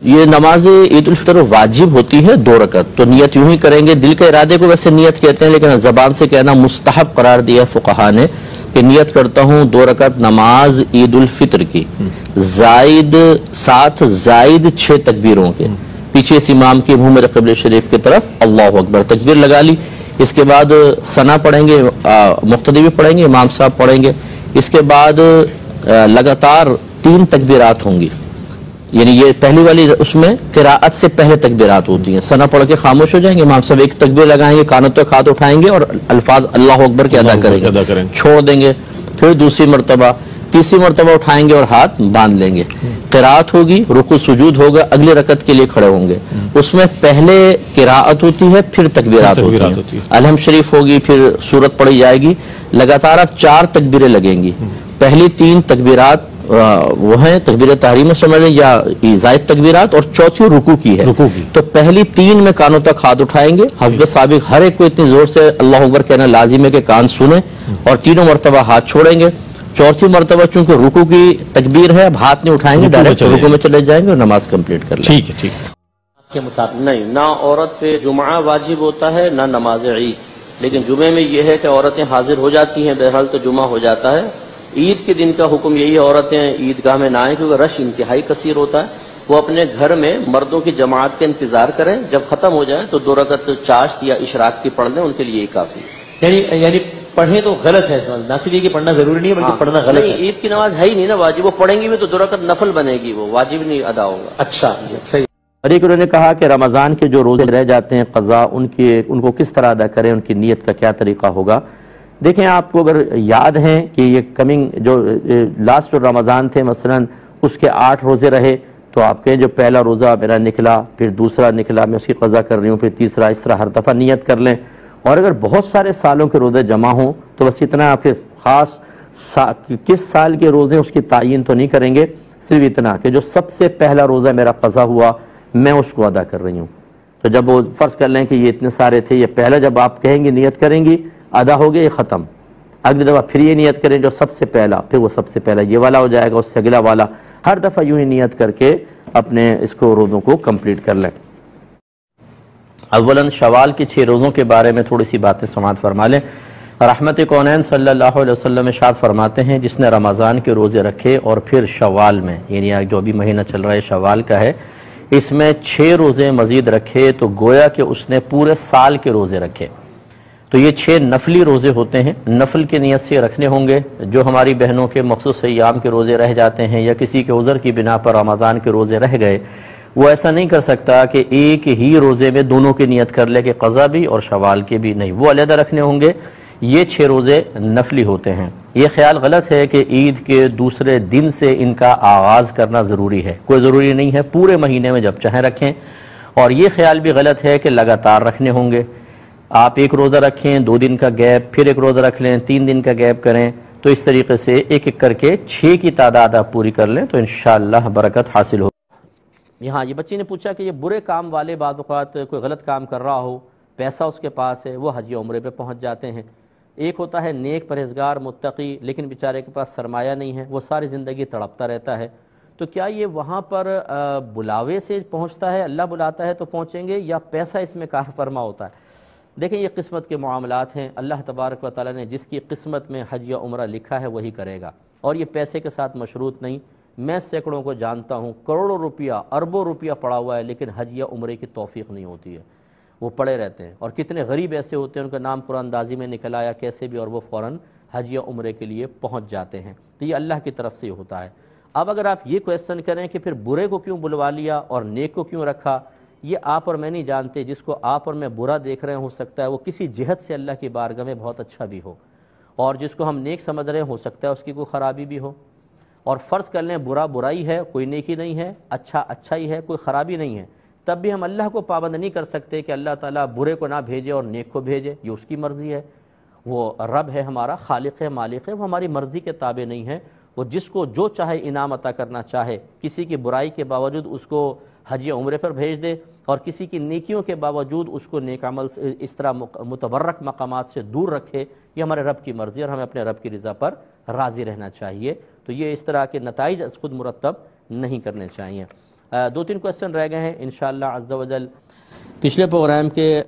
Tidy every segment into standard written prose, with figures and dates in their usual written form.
یہ نماز عید الفطر واجب ہوتی ہے 2 رکعت، تو نیت یوں ہی کریں گے. دل کے ارادے کو ویسے نیت کہتے ہیں، لیکن زبان سے کہنا مستحب قرار دیا فقہا نے کہ نیت کرتا ہوں 2 رکعت نماز عید الفطر کی، زائد 6 تکبیروں کے، پیچھے اس امام کے منہ میرے قبلہ شریف کی طرف اللہ اکبر تکبیر لگا لی. اس کے بعد ثنا پڑھیں گے، مقتدی بھی پڑھیں گے، امام صاحب پڑھیں گے. اس کے بعد لگاتار 3 تکبیرات ہوں گی، یعنی یہ پہلی والی اس میں قراءت سے پہلے تکبیرات ہوتی ہیں. ثنا پڑھ کے خاموش ہو جائیں گے، امام صاحب 1 تکبیر لگائیں گے، کانوں تک ہاتھ اٹھائیں گے اور الفاظ اللہ اکبر کے ادا کریں گے، چھوڑ دیں گے. پھر دوسری مرتبہ، تیسری مرتبہ اٹھائیں گے اور ہاتھ باندھ لیں گے. قراءت ہوگی، رکوع سجود ہوگا، اگلی رکعت کے لیے کھڑے ہوں گے. اس میں پہلے قراءت ہوتی ہے، پھر تکبیرات ہوتی ہیں. الحمد شریف ہوگی، پھر سورت پڑھی جائے گی. لگاتار اب 4 تکبیریں لگیں گی. پہلی 3 تکبیرات وہ ہیں تکبیر تحریمہ سمجھ لیں یا زائد تکبیرات، اور چوتھی رکوع کی ہے. تو پہلی 3 میں کانوں تک ہاتھ اٹھائیں گے حسب سابق. ہر ایک کو اتنی زور سے اللہ اکبر کہنا لازم ہے کہ کان سنیں، اور تینوں مرتبہ ہاتھ چھوڑیں گے. چوتھی مرتبہ چونکہ رکوع کی تکبیر ہے، اب ہاتھ نہیں اٹھائیں گے، ڈائریکٹ رکوع میں چلے جائیں گے اور نماز کمپلیٹ کر لیں. ٹھیک ہے، ٹھیک ہے. کے مطابق نہیں، نہ عورت پہ جمعہ واجب ہوتا ہے نہ نماز عید، لیکن جمعے میں یہ ہے کہ عورتیں حاضر ہو جاتی ہیں، بہرحال تو جمعہ ہو جاتا ہے. عید کے دن کا حکم یہی ہے عورتیں عیدگاہ میں نہ آئیں، کیونکہ رش انتہائی کثیر ہوتا ہے. وہ اپنے گھر میں مردوں کی جماعت کا انتظار کریں، جب ختم ہو جائیں تو 2 رکعت چاشت یا اشراق کی پڑھ لیں، ان کے لیے یہ کافی. یعنی پڑھیں تو غلط ہے، نہ صرف یہ کہ پڑھنا ضروری نہیں ہے بلکہ پڑھنا غلط ہے. عید کی نماز ہے ہی نہیں نا واجب، وہ پڑھیں گی بھی تو 2 رکعت نفل بنے گی، وہ واجب نہیں ادا ہوگا. اچھا، صحیح. اور ایک انہوں نے کہا کہ رمضان کے جو روزے رہ جاتے ہیں قضا، ان کو کس طرح ادا کریں، ان کی نیت کا کیا طریقہ ہوگا. دیکھیں، آپ کو اگر یاد ہیں کہ یہ جو لاسٹ رمضان تھے مثلا اس کے 8 روزے رہے، تو آپ کہیں جو پہلا روزہ میرا نکلا، پھر دوسرا نکلا، میں اس کی قضا کر رہی ہوں، پھر تیسرا، اس طرح ہر دفعہ نیت کر لیں. اور اگر بہت سارے سالوں کے روزے جمع ہوں تو بس اتنا، پھر خاص کس سال کے روزے اس کی تعین تو نہیں کریں گے، صرف اتنا کہ جو سب سے پہلا روزہ میرا قضا ہوا میں اس کو ادا کر رہی ہوں. تو جب وہ فرض کر لیں کہ یہ اتنے سارے تھے، یہ پہلا جب آپ کہیں گی نیت کریں گی ادا ہو گیا، یہ ختم. اگلی دفعہ پھر یہ نیت کریں جو سب سے پہلا، پھر وہ سب سے پہلا یہ والا ہو جائے گا، اس سے اگلا والا. ہر دفعہ یوں ہی نیت کر کے اپنے اس کو روزوں کو کمپلیٹ کر لیں. اولاً شوال کے 6 روزوں کے بارے میں تھوڑی سی باتیں سماعت فرما لیں. رحمت کونین صلی اللہ علیہ وسلم ارشاد فرماتے ہیں جس نے رمضان کے روزے رکھے اور پھر شوال میں، یعنی جو ابھی مہینہ چل رہا ہے شوال کا ہے، اس میں 6 روزے مزید رکھے تو گویا کہ اس نے پورے سال کے روزے رکھے. تو یہ 6 نفلی روزے ہوتے ہیں، نفل کی نیت سے رکھنے ہوں گے. جو ہماری بہنوں کے مخصوص ایام کے روزے رہ جاتے ہیں یا کسی کے عذر کی بنا پر رمضان کے روزے رہ گئے، وہ ایسا نہیں کر سکتا کہ ایک ہی روزے میں دونوں کی نیت کر لے کہ قضا بھی اور شوال کے بھی، نہیں، وہ علیحدہ رکھنے ہوں گے. یہ 6 روزے نفلی ہوتے ہیں. یہ خیال غلط ہے کہ عید کے دوسرے دن سے ان کا آغاز کرنا ضروری ہے، کوئی ضروری نہیں ہے، پورے مہینے میں جب چاہیں رکھیں. اور یہ خیال بھی غلط ہے کہ لگاتار رکھنے ہوں گے. آپ ایک روزہ رکھیں، 2 دن کا گیپ، پھر ایک روزہ رکھ لیں، 3 دن کا گیپ کریں. تو اس طریقے سے ایک ایک کر کے 6 کی تعداد آپ پوری کر لیں تو انشاءاللہ برکت حاصل ہو. یہاں یہ بچی نے پوچھا کہ یہ برے کام والے بعض اوقات کوئی غلط کام کر رہا ہو، پیسہ اس کے پاس ہے، وہ حج یا عمرے پہ پہنچ جاتے ہیں. ایک ہوتا ہے نیک پرہیزگار متقی، لیکن بیچارے کے پاس سرمایہ نہیں ہے، وہ ساری زندگی تڑپتا رہتا ہے. تو کیا یہ وہاں پر بلاوے سے پہنچتا ہے، اللہ بلاتا ہے تو پہنچیں گے، یا پیسہ اس میں کار فرما ہوتا ہے؟ دیکھیں، یہ قسمت کے معاملات ہیں. اللہ تبارک و تعالیٰ نے جس کی قسمت میں حج یا عمرہ لکھا ہے وہی کرے گا، اور یہ پیسے کے ساتھ مشروط نہیں. میں سینکڑوں کو جانتا ہوں، کروڑوں روپیہ، اربوں روپیہ پڑا ہوا ہے، لیکن حج یا عمرے کی توفیق نہیں ہوتی ہے، وہ پڑے رہتے ہیں. اور کتنے غریب ایسے ہوتے ہیں ان کا نام قرآن اندازی میں نکل آیا کیسے بھی، اور وہ فوراً حج یا عمرے کے لیے پہنچ جاتے ہیں. تو یہ اللہ کی طرف سے ہوتا ہے. اب اگر آپ یہ کویسچن کریں کہ پھر برے کو کیوں بلوا لیا اور نیک کو کیوں رکھا، یہ آپ اور میں نہیں جانتے. جس کو آپ اور میں برا دیکھ رہے ہیں ہو سکتا ہے وہ کسی جہت سے اللہ کی بارگاہ میں بہت اچھا بھی ہو، اور جس کو ہم نیک سمجھ رہے ہیں ہو سکتا ہے اس کی کوئی خرابی بھی ہو. اور فرض کر لیں برا برائی ہے، کوئی نیکی نہیں ہے، اچھا اچھائی ہے، کوئی خرابی نہیں ہے، تب بھی ہم اللہ کو پابند نہیں کر سکتے کہ اللہ تعالیٰ برے کو نہ بھیجے اور نیک کو بھیجے. یہ اس کی مرضی ہے. وہ رب ہے ہمارا، خالق ہے، مالک ہے، وہ ہماری مرضی کے تابع نہیں ہے. وہ جس کو جو چاہے انعام عطا کرنا چاہے، کسی کی برائی کے باوجود اس کو حج یا عمرے پر بھیج دے، اور کسی کی نیکیوں کے باوجود اس کو نیک عمل سے اس طرح متبرک مقامات سے دور رکھے. یہ ہمارے رب کی مرضی، اور ہمیں اپنے رب کی رضا پر راضی رہنا چاہیے. تو یہ اس طرح کے نتائج خود مرتب نہیں کرنے چاہیے. دو تین کوسچن رہ گئے ہیں انشاءاللہ عز و جل۔ پچھلے پروگرام کے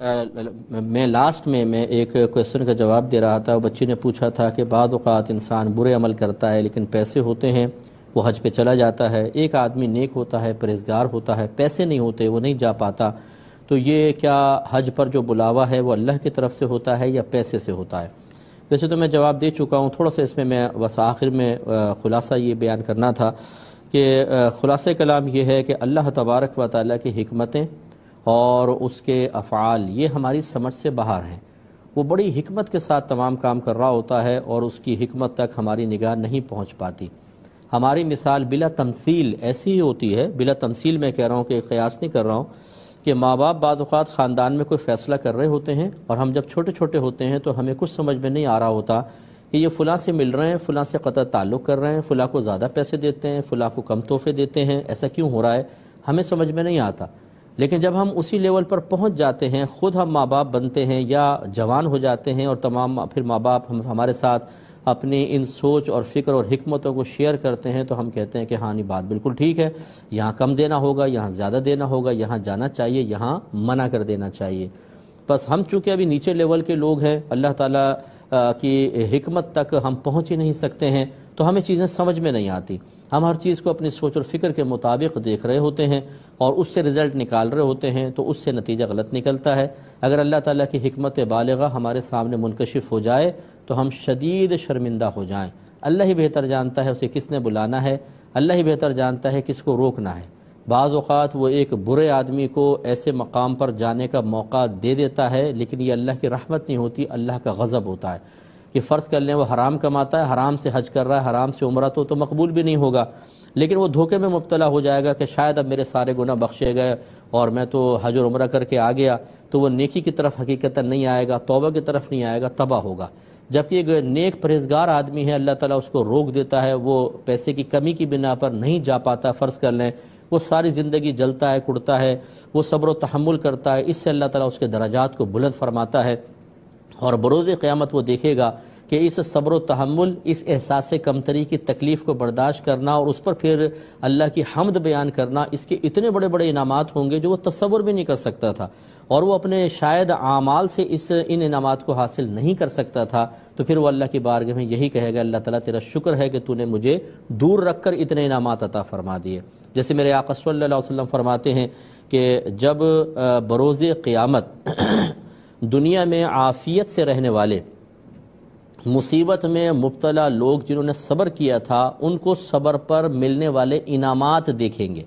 میں لاسٹ میں ایک کوسچن کا جواب دے رہا تھا، بچی نے پوچھا تھا کہ بعض اوقات انسان برے عمل کرتا ہے لیکن پیسے ہوتے ہیں وہ حج پہ چلا جاتا ہے، ایک آدمی نیک ہوتا ہے پرہیزگار ہوتا ہے، پیسے نہیں ہوتے وہ نہیں جا پاتا، تو یہ کیا حج پر جو بلاوا ہے وہ اللہ کی طرف سے ہوتا ہے یا پیسے سے ہوتا ہے؟ ویسے تو میں جواب دے چکا ہوں، تھوڑا سا اس میں بس آخر میں خلاصہ یہ بیان کرنا تھا کہ خلاصہ کلام یہ ہے کہ اللہ تبارک و تعالیٰ کی حکمتیں اور اس کے افعال یہ ہماری سمجھ سے باہر ہیں، وہ بڑی حکمت کے ساتھ تمام کام کر رہا ہوتا ہے اور اس کی حکمت تک ہماری نگاہ نہیں پہنچ پاتی۔ ہماری مثال بلا تمثیل ایسی ہی ہوتی ہے، بلا تمثیل میں کہہ رہا ہوں کہ قیاس نہیں کر رہا ہوں، کہ ماں باپ بعض اوقات خاندان میں کوئی فیصلہ کر رہے ہوتے ہیں اور ہم جب چھوٹے چھوٹے ہوتے ہیں تو ہمیں کچھ سمجھ میں نہیں آ رہا ہوتا کہ یہ فلاں سے مل رہے ہیں، فلاں سے قطع تعلق کر رہے ہیں، فلاں کو زیادہ پیسے دیتے ہیں، فلاں کو کم تحفے دیتے ہیں، ایسا کیوں ہو رہا ہے، ہمیں سمجھ میں نہیں آتا۔ لیکن جب ہم اسی لیول پر پہنچ جاتے ہیں، خود ہم ماں باپ بنتے ہیں یا جوان ہو جاتے ہیں اور تمام پھر ماں باپ ہمارے ساتھ اپنی ان سوچ اور فکر اور حکمتوں کو شیئر کرتے ہیں تو ہم کہتے ہیں کہ ہاں یہ بات بالکل ٹھیک ہے، یہاں کم دینا ہوگا، یہاں زیادہ دینا ہوگا، یہاں جانا چاہیے، یہاں منع کر دینا چاہیے۔ بس ہم چونکہ ابھی نیچے لیول کے لوگ ہیں، اللہ تعالیٰ کی حکمت تک ہم پہنچ ہی نہیں سکتے ہیں، تو ہمیں چیزیں سمجھ میں نہیں آتی، ہم ہر چیز کو اپنی سوچ اور فکر کے مطابق دیکھ رہے ہوتے ہیں اور اس سے رزلٹ نکال رہے ہوتے ہیں، تو اس سے نتیجہ غلط نکلتا ہے۔ اگر اللہ تعالیٰ کی حکمت بالغہ ہمارے سامنے منکشف ہو جائے تو ہم شدید شرمندہ ہو جائیں۔ اللہ ہی بہتر جانتا ہے اسے کس نے بلانا ہے، اللہ ہی بہتر جانتا ہے کس کو روکنا ہے۔ بعض اوقات وہ ایک برے آدمی کو ایسے مقام پر جانے کا موقع دے دیتا ہے، لیکن یہ اللہ کی رحمت نہیں ہوتی، اللہ کا غضب ہوتا ہے کہ فرض کر لیں وہ حرام کماتا ہے، حرام سے حج کر رہا ہے، حرام سے عمرہ تو مقبول بھی نہیں ہوگا، لیکن وہ دھوکے میں مبتلا ہو جائے گا کہ شاید اب میرے سارے گناہ بخشے گئے اور میں تو حج اور عمرہ کر کے آ گیا، تو وہ نیکی کی طرف حقیقتاً نہیں آئے گا، توبہ کی طرف نہیں آئے گا، تباہ ہوگا۔ جبکہ ایک نیک پرہیزگار آدمی ہے، اللہ تعالیٰ اس کو روک دیتا ہے، وہ پیسے کی کمی کی بنا پر نہیں جا پاتا، فرض کر لیں وہ ساری زندگی جلتا ہے کڑتا ہے، وہ صبر و تحمل کرتا ہے، اس سے اللہ تعالیٰ اس کے درجات کو بلند فرماتا ہے، اور بروز قیامت وہ دیکھے گا کہ اس صبر و تحمل، اس احساس کمتری کی تکلیف کو برداشت کرنا اور اس پر پھر اللہ کی حمد بیان کرنا، اس کے اتنے بڑے بڑے انعامات ہوں گے جو وہ تصور بھی نہیں کر سکتا تھا، اور وہ اپنے شاید اعمال سے ان انعامات کو حاصل نہیں کر سکتا تھا، تو پھر وہ اللہ کی بارگاہ میں یہی کہے گا، اللہ تعالیٰ تیرا شکر ہے کہ تو نے مجھے دور رکھ کر اتنے انعامات عطا فرما دیے۔ جیسے میرے آقا صلی اللہ علیہ وسلم فرماتے ہیں کہ جب بروز قیامت دنیا میں عافیت سے رہنے والے مصیبت میں مبتلا لوگ جنہوں نے صبر کیا تھا ان کو صبر پر ملنے والے انعامات دیکھیں گے،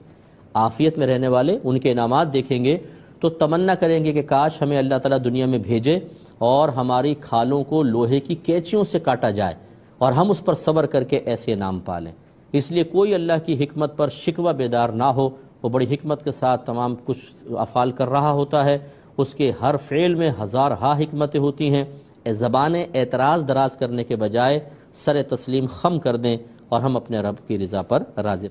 عافیت میں رہنے والے ان کے انعامات دیکھیں گے تو تمنا کریں گے کہ کاش ہمیں اللہ تعالیٰ دنیا میں بھیجے اور ہماری کھالوں کو لوہے کی کینچیوں سے کاٹا جائے اور ہم اس پر صبر کر کے ایسے انعام پالیں۔ اس لیے کوئی اللہ کی حکمت پر شکوہ بیدار نہ ہو، وہ بڑی حکمت کے ساتھ تمام کچھ افعال کر رہا ہوتا ہے، اس کے ہر فعل میں ہزارہا حکمتیں ہوتی ہیں۔ زبان اعتراض دراز کرنے کے بجائے سر تسلیم خم کر دیں اور ہم اپنے رب کی رضا پر راضی